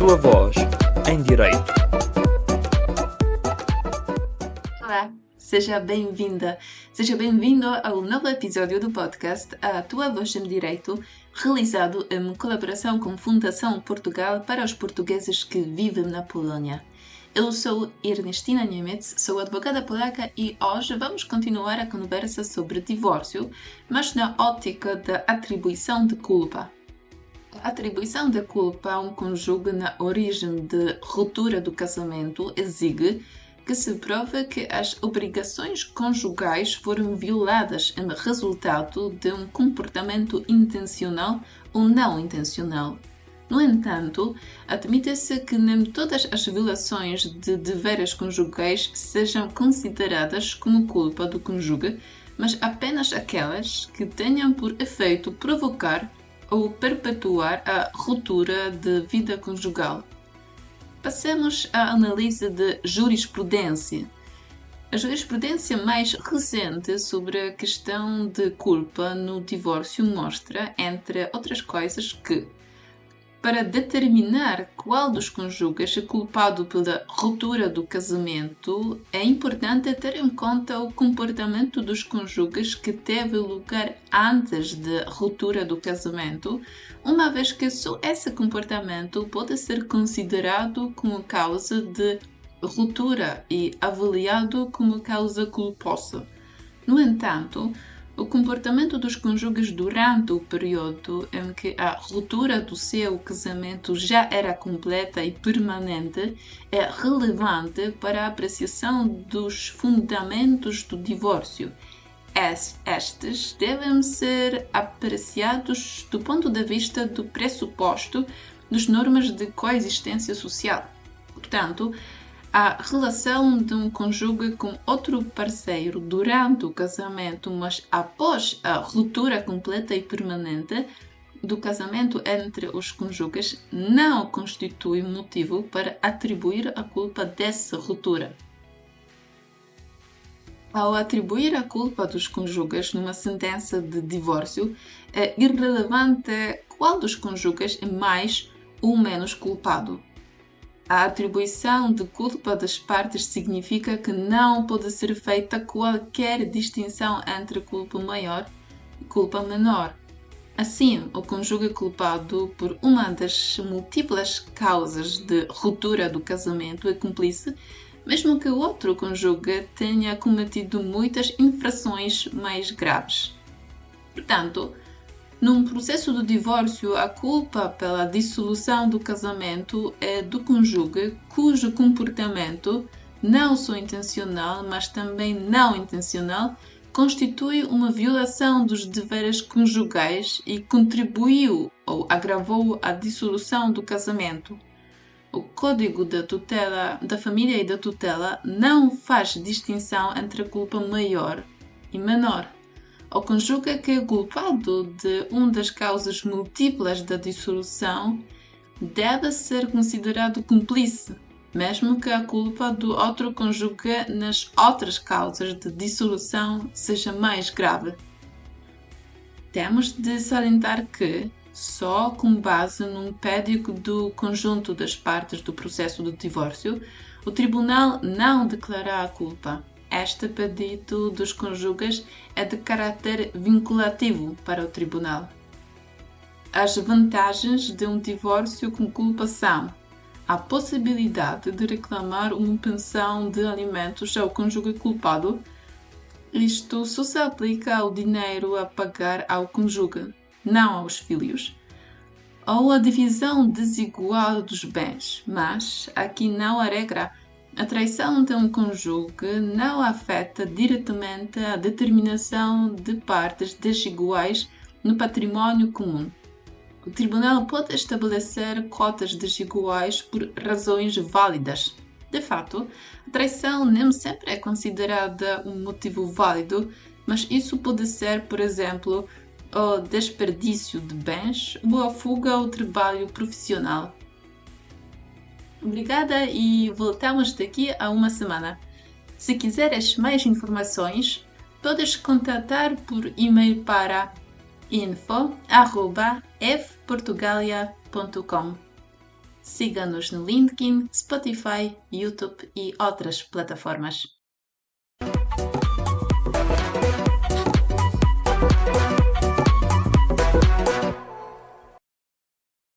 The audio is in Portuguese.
sua voz em direito. Olá, seja bem-vinda, seja bem-vindo ao novo episódio do podcast A Tua Voz em Direito, realizado em colaboração com Fundação Portugal para os portugueses que vivem na Polónia. Eu sou Ernestina Niemiec, sou advogada polaca e hoje vamos continuar a conversa sobre divórcio, mas na ótica da atribuição de culpa. A atribuição da culpa a um cônjuge na origem de ruptura do casamento exige que se prove que as obrigações conjugais foram violadas em resultado de um comportamento intencional ou não intencional. No entanto, admite-se que nem todas as violações de deveres conjugais sejam consideradas como culpa do cônjuge, mas apenas aquelas que tenham por efeito provocar ou perpetuar a ruptura de vida conjugal. Passemos à análise de jurisprudência. A jurisprudência mais recente sobre a questão de culpa no divórcio mostra, entre outras coisas, que para determinar qual dos cônjuges é culpado pela ruptura do casamento, é importante ter em conta o comportamento dos cônjuges que teve lugar antes da ruptura do casamento, uma vez que só esse comportamento pode ser considerado como causa de ruptura e avaliado como causa culposa. No entanto, o comportamento dos cônjuges durante o período em que a ruptura do seu casamento já era completa e permanente é relevante para a apreciação dos fundamentos do divórcio. Estes devem ser apreciados do ponto de vista do pressuposto das normas de coexistência social. Portanto, a relação de um cônjuge com outro parceiro durante o casamento, mas após a ruptura completa e permanente do casamento entre os cônjuges, não constitui motivo para atribuir a culpa dessa ruptura. Ao atribuir a culpa dos cônjuges numa sentença de divórcio, é irrelevante qual dos cônjuges é mais ou menos culpado. A atribuição de culpa das partes significa que não pode ser feita qualquer distinção entre culpa maior e culpa menor. Assim, o cônjuge culpado por uma das múltiplas causas de ruptura do casamento é cúmplice, mesmo que o outro cônjuge tenha cometido muitas infrações mais graves. Portanto, num processo de divórcio, a culpa pela dissolução do casamento é do cônjuge cujo comportamento, não só intencional, mas também não intencional, constitui uma violação dos deveres conjugais e contribuiu ou agravou a dissolução do casamento. O Código da Família e da Tutela não faz distinção entre a culpa maior e menor. O cônjuge que é culpado de uma das causas múltiplas da dissolução deve ser considerado cúmplice, mesmo que a culpa do outro cônjuge nas outras causas de dissolução seja mais grave. Temos de salientar que, só com base num pedido do conjunto das partes do processo de divórcio, o tribunal não declara a culpa. Este pedido dos cônjuges é de caráter vinculativo para o tribunal. As vantagens de um divórcio com culpa são a possibilidade de reclamar uma pensão de alimentos ao cônjuge culpado. Isto só se aplica ao dinheiro a pagar ao cônjuge, não aos filhos. Ou a divisão desigual dos bens, mas aqui não há regra. A traição de um cônjuge não afeta diretamente a determinação de partes desiguais no património comum. O tribunal pode estabelecer cotas desiguais por razões válidas. De fato, a traição nem sempre é considerada um motivo válido, mas isso pode ser, por exemplo, o desperdício de bens ou a fuga ao trabalho profissional. Obrigada e voltamos daqui a uma semana. Se quiseres mais informações, podes contatar por e-mail para info@fportugalia.com. Siga-nos no LinkedIn, Spotify, YouTube e outras plataformas.